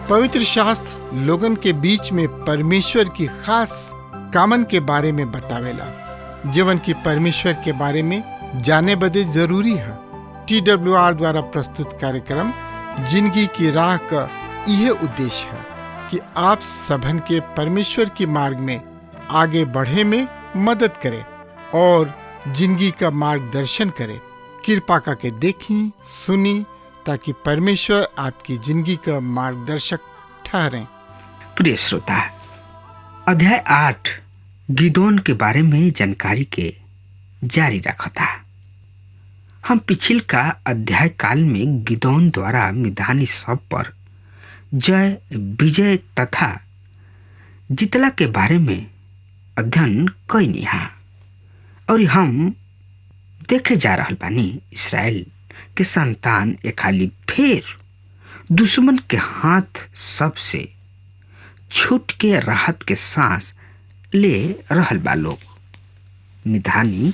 पवित्र शास्त्र लोगन के बीच में परमेश्वर की खास कामन के बारे में बतावेला, जीवन की परमेश्वर के बारे में जाने बदे जरूरी है। TWR द्वारा प्रस्तुत कार्यक्रम जिंदगी की राह का यह उद्देश्य है कि आप सबन के परमेश्वर के मार्ग में आगे बढ़े में मदद करे और जिंदगी का मार्गदर्शन करे। कृपा करके देखी सुनी ताकि परमेश्वर आपकी जिंदगी का मार्गदर्शक ठहरे। प्रिय श्रोता, अध्याय 8 गिदोन के बारे में जानकारी के जारी रखता। हम पिछल का अध्याय काल में गिदोन द्वारा मिधानी सब पर जय विजय तथा जितला के बारे में अध्ययन कैनी हा और हम देखे जा रहल बानी इसराइल के संतान एक खाली फिर दुश्मन के हाथ सबसे छूट के राहत के सांस ले रहल बा लोग। मिधानी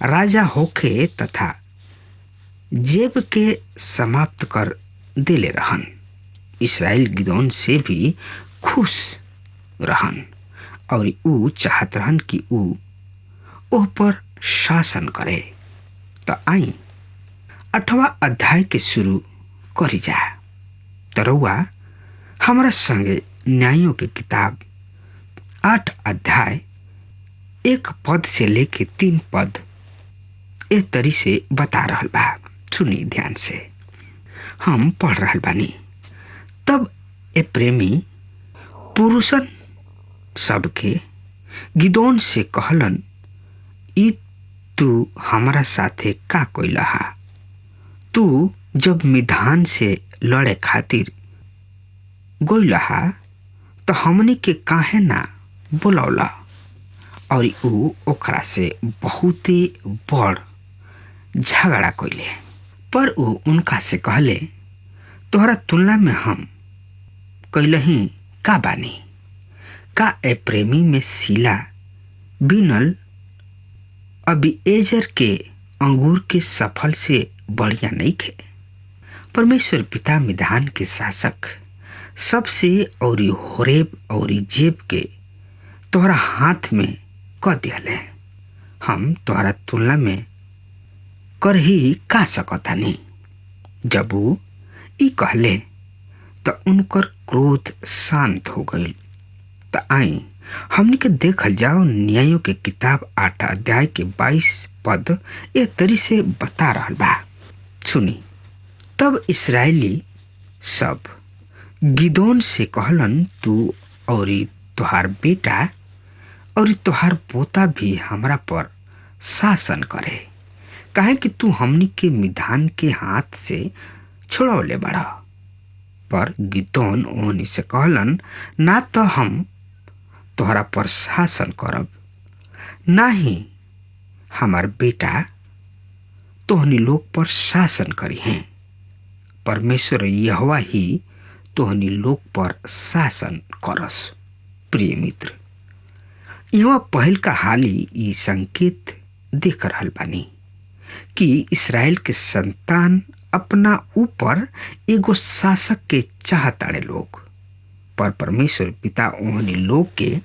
राजा होके तथा जेब के समाप्त कर देले रहन। इसराइल गिदोन से भी खुश रहन और ऊ चाहत रहन कि ऊ ओह पर शासन करे। तो आई 8वां अध्याय के शुरू करी जा। तरौआ हमारा संगे न्यायों के किताब 8 अध्याय 1 पद से लेके 3 पद ए तरी से बता रहल बा। सुनी ध्यान से, हम पढ़ रहल बानी। तब ए प्रेमी पुरुषन सबके गिदोन से कहलन, ई तू हमारा साथे का कोइला हा? तू जब मिधान से लड़े खातिर गोइला हा तो हमनी के काहे ना बुलौला? और ऊ ओकरा से बहुते बड़ झगड़ा कोइले। पर ऊ उनका से कहले, तोहरा तुलना में हम कैलही का बानी? का ए प्रेमी में सीला बिनल अबीएजर के अंगूर के सफल से बढ़िया नहीं खे? परमेश्वर पिता मिधान के शासक सबसे और होरेब और जेब के तोहरा हाथ में क दिहले। हम तोहरा तुलना में कर ही का सकतानी? जब वो ई कहले तो उनकर क्रोध शांत हो गई। तो आई हमने के देखल जाओ न्यायों के किताब 8 अध्याय के 22 पद ए तरी से बता रहल बा। सुनी, तब इस्राएली सब गिदोन से कहलन, तू और तुहार बेटा और तुहार पोता भी हमरा पर शासन करे, काहे कि तू हमनी के मिधान के हाथ से छुड़ौले बड़ा। पर गिदोन ओहनी से कहलन, ना तो हम तोहरा पर शासन करब, ना ही हमार बेटा तोहनी लोग पर शासन करी हैं। परमेश्वर यहोवा ही तोहनी लोग पर शासन करस। प्रिय मित्र, यहाँ पहल का हाली ई संकेत देख रहल बानी कि इसराइल के संतान अपना ऊपर एगो शासक के चाहताड़े लोग। पर परमेश्वर पिता ओहनी लोग के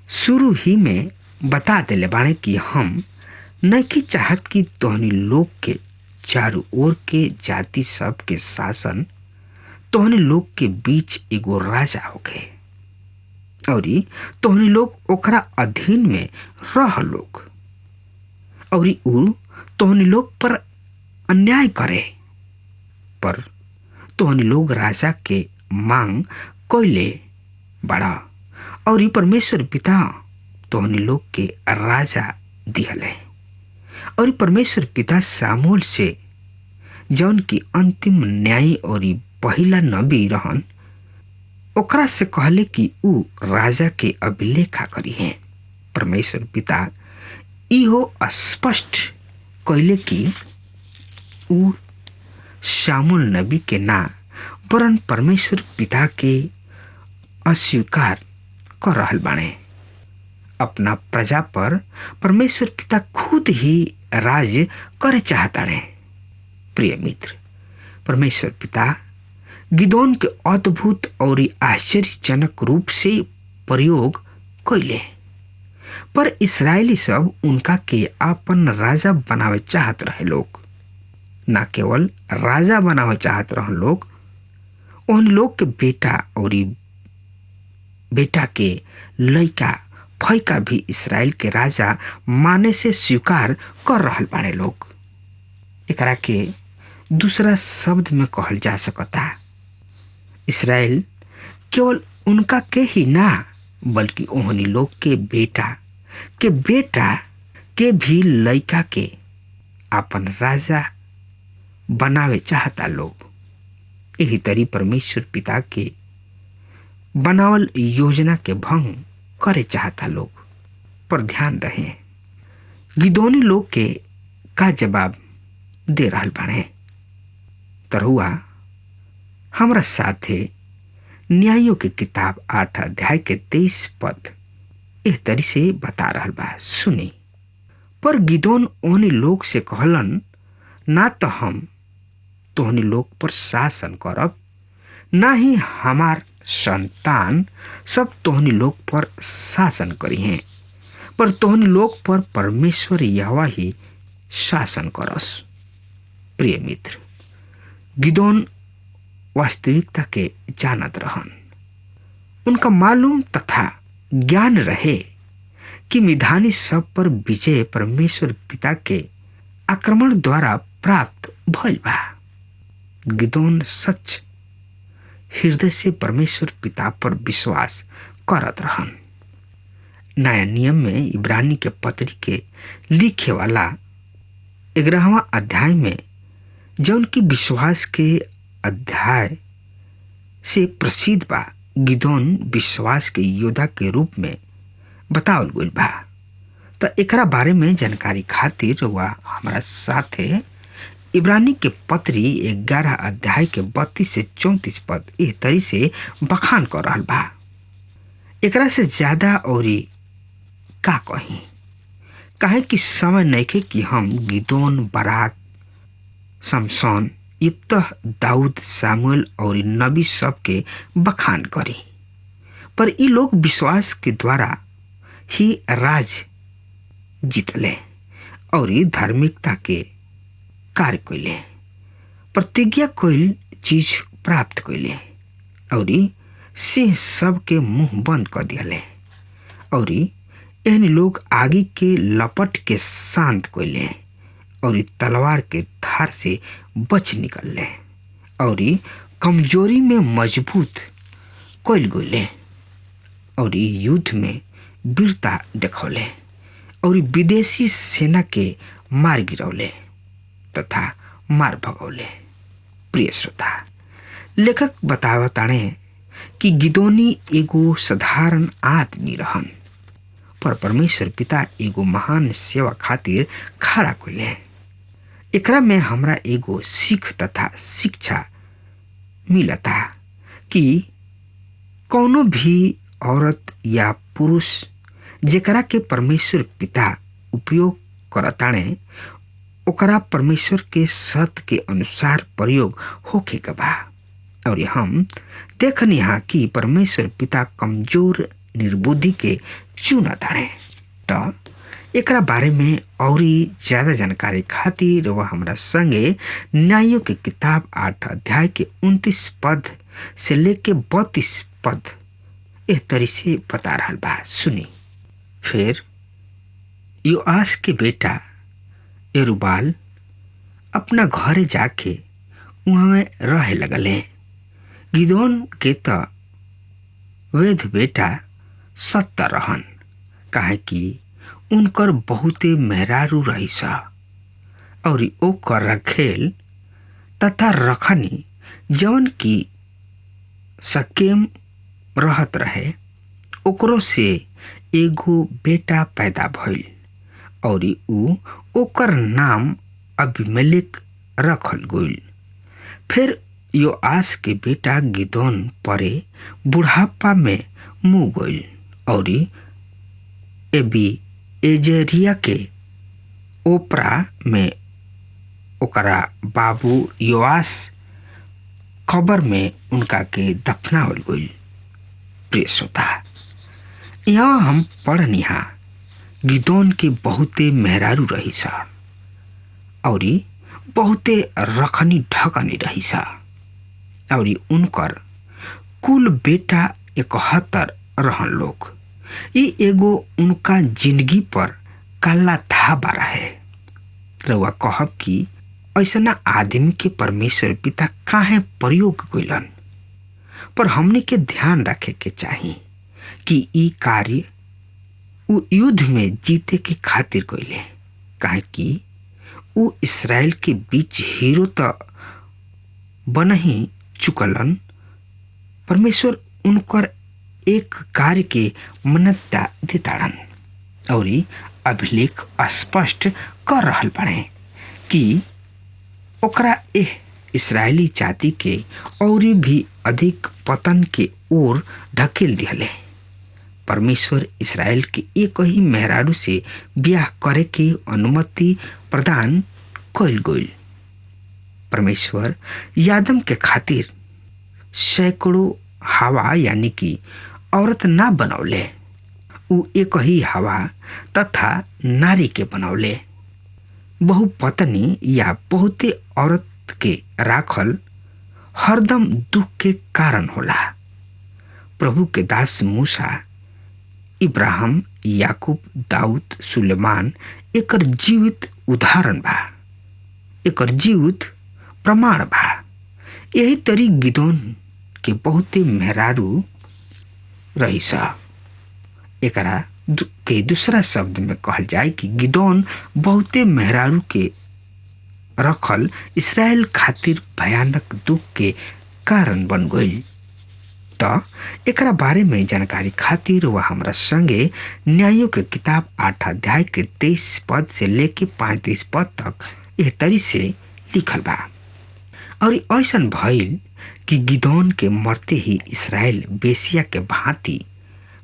शुरू ही में बता देले बाणे कि हम नहीं चाहत कि तोहनी लोग के चारों ओर के जाति सब के शासन तोहनी लोग के बीच एगो राजा होखे और तोहनी लोग ओकरा अधीन में रह लोग और ऊ तोहनी लोग पर अन्याय करे। पर तोहनी लोग राजा के मांग कोइले बड़ा और परमेश्वर पिता तोहनी लोग के राजा दिहले। और परमेश्वर पिता सामूल से जौन की अंतिम न्यायी और पहला नबी रहन, ओकरा से कहले कि ऊ राजा के अभिलेखा करी हैं। परमेश्वर पिता इहो स्पष्ट कहले कि ऊ शामुल नबी के ना वरन परमेश्वर पिता के अस्वीकार कर रहल बाणे। अपना प्रजा पर परमेश्वर पिता खुद ही राज करे चाहताणे। प्रिय मित्र, परमेश्वर पिता गिदोन के अद्भुत और आश्चर्यजनक रूप से प्रयोग कैले, पर इस्राएली सब उनका के अपन राजा बनावे चाहत रहे लोग। न केवल राजा बनावे चाहत रहे लोग, उन लोग के बेटा और बेटा के लइका फैका भी इस्राएल के राजा माने से स्वीकार कर रहल बाड़े लोग। एकरा के दूसरा शब्द में कहल जा सकता, इस्राएल केवल उनका के ही ना, बल्कि ओहनी लोग के बेटा के भी लइका के अपन राजा बनावे चाहता लोग। यही तरी परमेश्वर पिता के बनावल योजना के भंग करे चाहता लोग। पर ध्यान रहे, गिदोनी लोग के का जवाब दे रहल बाड़े। तरुआ हमरा साथे न्यायों के किताब 8 अध्याय के 23 पद इस तरी से बता रहल बा, सुनी। पर गिदोन ओहनी लोग से कहलन, ना तो हम तोहनी लोग पर शासन करब, ना ही हमार संतान सब तोहनी लोग पर शासन करी हैं, पर तोहनी लोग पर परमेश्वर यहोवा ही शासन करस। प्रिय मित्र, गिदोन वास्तविकता के जानत रहन। उनका मालूम तथा ज्ञान रहे कि मिधानी सब पर विजय परमेश्वर पिता के आक्रमण द्वारा प्राप्त भइल बा। गिदोन सच हृदय से परमेश्वर पिता पर विश्वास करत रहन। नया नियम में इब्रानी के पत्री के लिखे वाला 11वां अध्याय में जौन की विश्वास के अध्याय से प्रसिद्ध बा, गिदोन विश्वास के योद्धा के रूप में बतावल गइल बा। तो एकरा बारे में जानकारी खातिर वह हमारा साथे इब्रानी के पत्री 11 अध्याय के 32 से 34 पद इस तरी से बखान कर रहल बा। एकरा से ज्यादा और का कही, काहे कि समय नइखे कि हम गिदोन, बाराक, समसोन, इब्तह, दाऊद, सामुएल और नबी सब के बखान करी। पर ई लोग विश्वास के द्वारा ही राज जीतले और धार्मिकता के कार्य कैले, प्रतिज्ञा कैल चीज प्राप्त कैले और सिंह सब के मुंह बंद कर दिले और एहन लोग आगे के लपट के शांत कैले और तलवार के धार से बच निकलले और कमजोरी में मजबूत कैल गइले और युद्ध में वीरता देखौले और विदेशी सेना के मार गिरौले तथा मार भगौले। प्रिय श्रोता, लेखक बतावताणे कि गिदोनी एगो साधारण आदमी रहन, पर परमेश्वर पिता एगो महान सेवा खातिर खड़ा कैले। एकरा में हमरा एगो सीख तथा शिक्षा मिलता कि कौनो भी औरत या पुरुष जेकरा के परमेश्वर पिता उपयोग करताणे, ओकरा परमेश्वर के सत्य के अनुसार प्रयोग होखे के बा। और हम देखनी हा कि परमेश्वर पिता कमजोर निर्बुद्धि के चुनताणे। तो एकरा बारे में और ज्यादा जानकारी खातिर वह हमरा संगे न्यायों के किताब 8 अध्याय के 29 पद से लेके 32 पद इस तरी से बता रहल बा, सुनी। फिर योआस के बेटा यरूबाल अपना घरे जाके वहाँ में रहे लगले। गिदोन के तो वेद बेटा 70 रहन, काहे कि उनकर बहुते मेहरारू रही सा और ओकर रखेल तथा रखनी जवन की सकेम रहत रहे, ओकरो से एगो बेटा पैदा भइल और ओकर नाम अबीमेलेक रखल गइल। फिर योआस के बेटा गिदोन परे बुढ़ापा में मुँह गइल और एबी एजरिया के ओपरा में ओकरा बाबू योआस कब्र में उनका के दफनावल गइल। प्रिय श्रोता, यहाँ हम पढ़निहा गिदोन के बहुते मेहरारू रही सा और बहुते रखनी ढकनी रही सा और उनकर कुल बेटा 71 रहन लोग। ये एगो उनका जिंदगी पर काला धाबा रहे। रउआ कहब कि ऐसा आदमी के परमेश्वर पिता काहे प्रयोग कइलन, पर हमने के ध्यान रखे के चाहिए कि ई कार्य उ युद्ध में जीते के खातिर कइले, काहे कि उ इसराइल के बीच हीरो तो बन ही चुकलन। परमेश्वर उनकर एक कार्य के मान्यता देताड़न और अभिलेख स्पष्ट कर रहल बने कि ओकरा इसराइली जाति के और भी अधिक पतन के ओर ढकेल दिहले। परमेश्वर इसराइल के एक ही मेहरारू से ब्याह करे के अनुमति प्रदान कइल गइल। परमेश्वर यादम के खातिर सैकड़ों हवा यानी कि औरत ना बनौले, उ एक ही हवा तथा नारी के बनौले। बहुपत्नी या बहुते औरत के राखल हरदम दुख के कारण होला। प्रभु के दास मूसा, इब्राहिम, याकूब, दाऊद, सुलेमान एकर जीवित उदाहरण बा, एकर जीवित प्रमाण बा। यही तरी गिदोन के बहुते मेहरारू रही सा। एकरा के दूसरा शब्द में कहल जाए कि गिदोन बहुते मेहरारू के रखल इसराइल खातिर भयानक दुख के कारण बन गई। तो एकरा बारे में जानकारी खातिर वह हमरा संगे न्यायों के किताब 8 अध्याय के 23 पद से लेके 35 पद तक यह तरी से लिखल बा। और ऐसन भइल कि गिदोन के मरते ही इसराइल बेसिया के भांति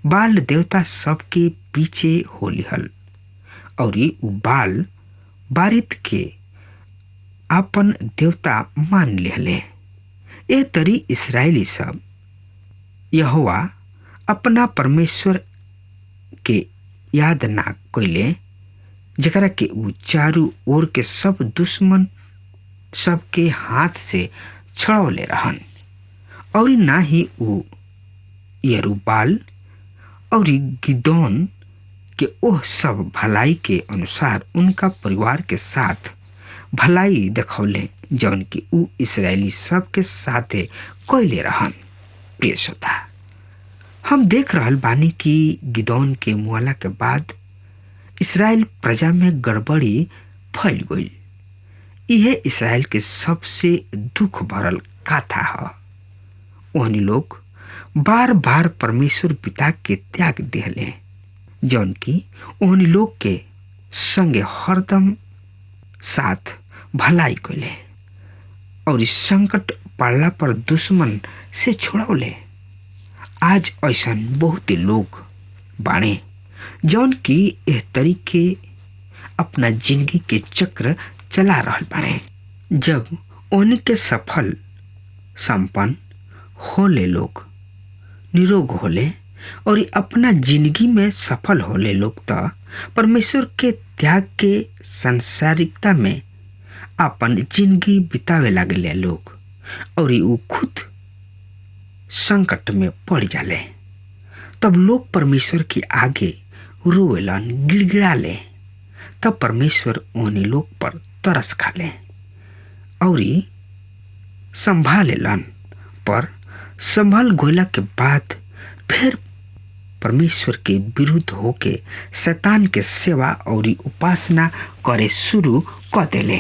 बाल देवता सबके पीछे हो लिहल और उ बाल बारित के अपन देवता मान लिहले। ए तरी इसराइली सब यहोवा अपना परमेश्वर के याद ना कइले, जकरा के उ चारू ओर के सब दुश्मन सबके हाथ से छड़ौले रहन। और ना ही उ यरूबाल और गिदोन के ओह सब भलाई के अनुसार उनका परिवार के साथ भलाई देखौले जौन कि उ इसराइली सब के साथे कइले रहन। प्रिय श्रोता, हम देख रहल बानी कि गिदोन के मुआला के बाद इसराइल प्रजा में गड़बड़ी फैल गई। यह इसराइल के सबसे दुख भरल कथा है। ओहनी लोग बार बार परमेश्वर पिता के त्याग दिहले, जौन कि ओहनी लोग के संगे हरदम साथ भलाई कइले और इस संकट पड़ला पर दुश्मन से छोड़ौले। आज ऐसन बहुत लोग बाणे जौन कि एह तरीके अपना जिंदगी के चक्र चला रहल बाणे। जब उनके सफल संपन्न होले लोग निरोग होले और अपना जिंदगी में सफल होले लोग तो परमेश्वर के त्याग के सांसारिकता में अपन जिंदगी बितावे लागले लोग और उ खुद संकट में पड़ जाले। तब लोग परमेश्वर के आगे रोवेलन, गिड़गिड़ाले। तब परमेश्वर उन्हें लोग पर तरस खाले और संभालेलन। पर संभल गोला के बाद फिर परमेश्वर के विरुद्ध होके शैतान के सेवा और उपासना करे शुरू कर देले।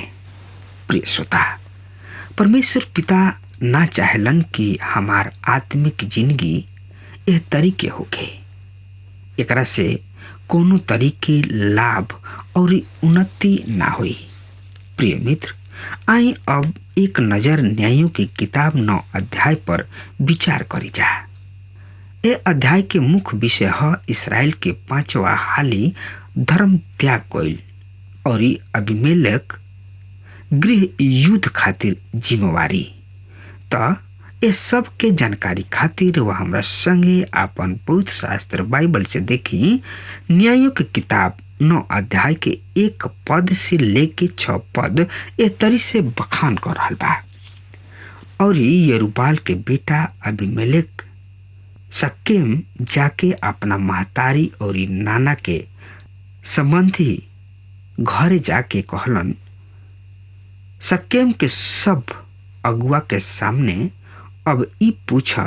प्रिय श्रोता, परमेश्वर पिता ना चाहेलन कि हमार आत्मिक जिंदगी एह तरीके होके, एकरा से कोनो तरीके लाभ और उन्नति ना होई। प्रिय मित्र, आई अब एक नजर न्यायों की किताब 9 अध्याय पर विचार करी जा। ये अध्याय के मुख्य विषय है इसराइल के 5वां हाली धर्म त्याग कइल और अबीमेलेक गृह युद्ध खातिर जिम्मेवारी। त ये सब के जानकारी खातिर वह हमरा संगे आपन पवित्र शास्त्र बाइबल से देखी न्यायों की किताब 9 अध्याय के 1 पद से लेके 6 पद ए तरी से बखान कर रहल बा। और यरूबाल के बेटा अबीमेलेक शकेम जाके अपना महतारी और नाना के संबंधी घरे जाके कहलन, शकेम के सब अगुआ के सामने अब ई पूछा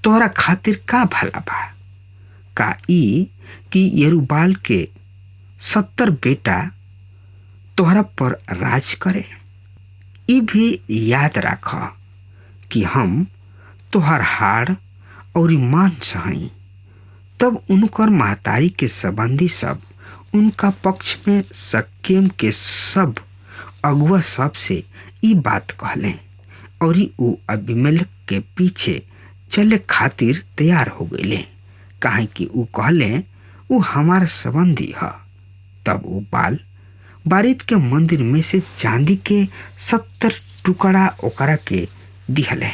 तोहरा खातिर का भला बा, का ई कि यरूबाल के 70 बेटा तोहरा पर राज करे। ई भी याद राख कि हम तोहर हाड़ और मांस हई। तब उनकर महतारी के संबंधी सब उनका पक्ष में शकेम के सब अगुआ सब से ई बात कहले और ऊ अबीमेलेक के पीछे चले खातिर तैयार हो गए, काहे कि ऊ कहले ऊ हमार संबंधी है। तब ऊ बारीत के मंदिर में से चांदी के 70 टुकड़ा ओकरा के दिहले,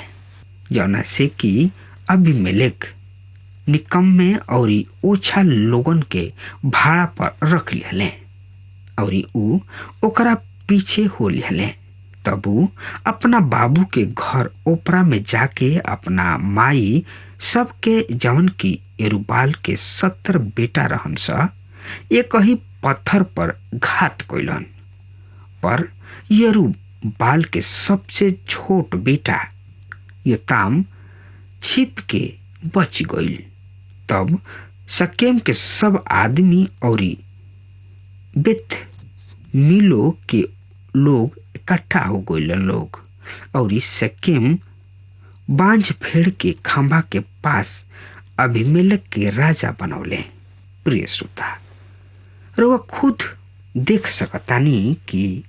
जौना से कि अबीमेलेक निकम्मे और ओछा लोगन के भाड़ा पर रख लिहले और ऊ ओकरा पीछे हो लिहले। तब ऊ अपना बाबू के घर ओपरा में जाके अपना माई सबके जवन की यरूबाल के 70 बेटा रहन सा एक ही पत्थर पर घात कइलन। पर यरूबाल के सबसे छोट बेटा योताम छिप के बच गइल। तब शकेम के सब आदमी और बेत मिलो के लोग इकट्ठा हो गइलन लोग और शकेम बांझ भेड़ के खंभा के पास अबीमेलेक के राजा बनौले। प्रिय श्रोता, रउआ खुद देख सकतानी कि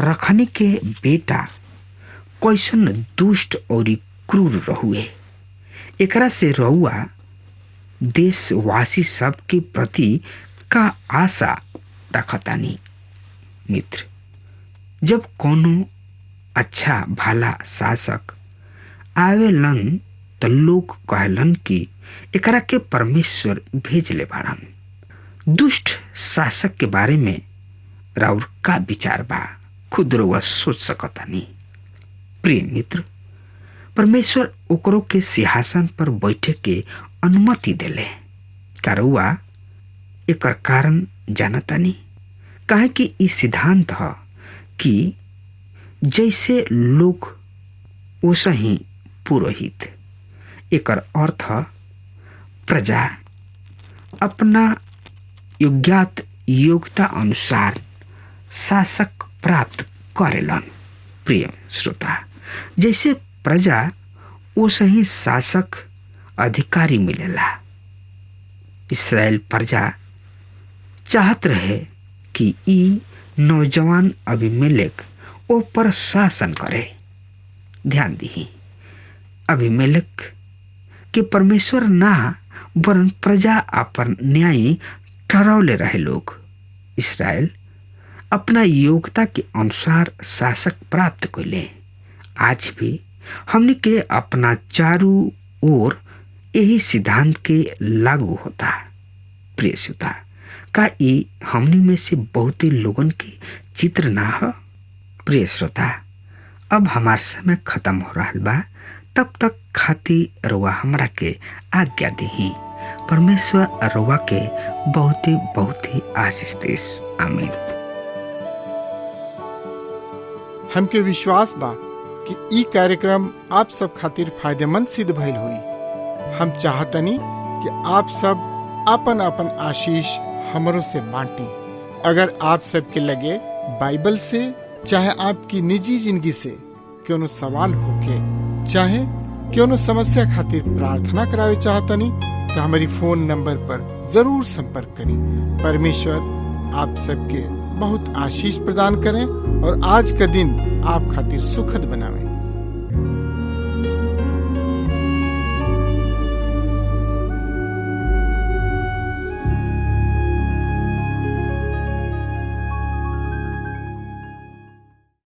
रखनी के बेटा कैसन दुष्ट और क्रूर रहुए। एकरा से रउआ देशवासी सब के प्रति का आशा रखतानी। मित्र, जब कोनो अच्छा भला शासक आवेलन तो लोग कहलन कि एकरा के परमेश्वर भेजले बाड़न। दुष्ट शासक के बारे में राउर का विचार बा, खुद रउआ सोच सकतानी। प्रिय मित्र, परमेश्वर ओकरो के सिंहासन पर बैठे के अनुमति देले। का रउआ एकर कारण जानतानी? काहे कि ई सिद्धांत है कि जैसे लोग वैसे ही पुरोहित। एकर अर्थ प्रजा अपना योग्यता अनुसार शासक प्राप्त करेलन। प्रिय श्रोता, जैसे प्रजा वैसे ही शासक अधिकारी मिलेला। इस्राएल प्रजा चाहत रहे कि ई नौजवान अबीमेलेक ओ पर शासन करे। ध्यान दी, अबीमेलेक के परमेश्वर ना वरन प्रजा अपन न्याय ठहरावले रहे लोग। इस्राएल अपना योग्यता के अनुसार शासक प्राप्त कइले। आज भी हमने के अपना चारों ओर यही सिद्धांत के लागू होता। प्रिय श्रोता, का ये हमनी में से बहुत ही लोगन के चित्र ना हो? प्रिय श्रोता, अब हमार समय खत्म हो रहा बा। तब तक खातिर रउआ हमरा के आज्ञा देही। परमेश्वर रउआ के बहुत ही आशीष देस। आमीन। हमके विश्वास बा कि ई कार्यक्रम आप सब खातिर फायदेमंद सिद्ध भइल हुई। हम चाहतनी कि आप सब अपन अपन आशीष हमरों से बांटी। अगर आप सबके लगे बाइबल से चाहे आपकी निजी जिंदगी से कोनो सवाल होके चाहे कोनो समस्या खातिर प्रार्थना करावे चाहतनी तो हमारी फोन नंबर पर जरूर संपर्क करी। परमेश्वर आप सबके बहुत आशीष प्रदान करें और आज का दिन आप खातिर सुखद बनावें।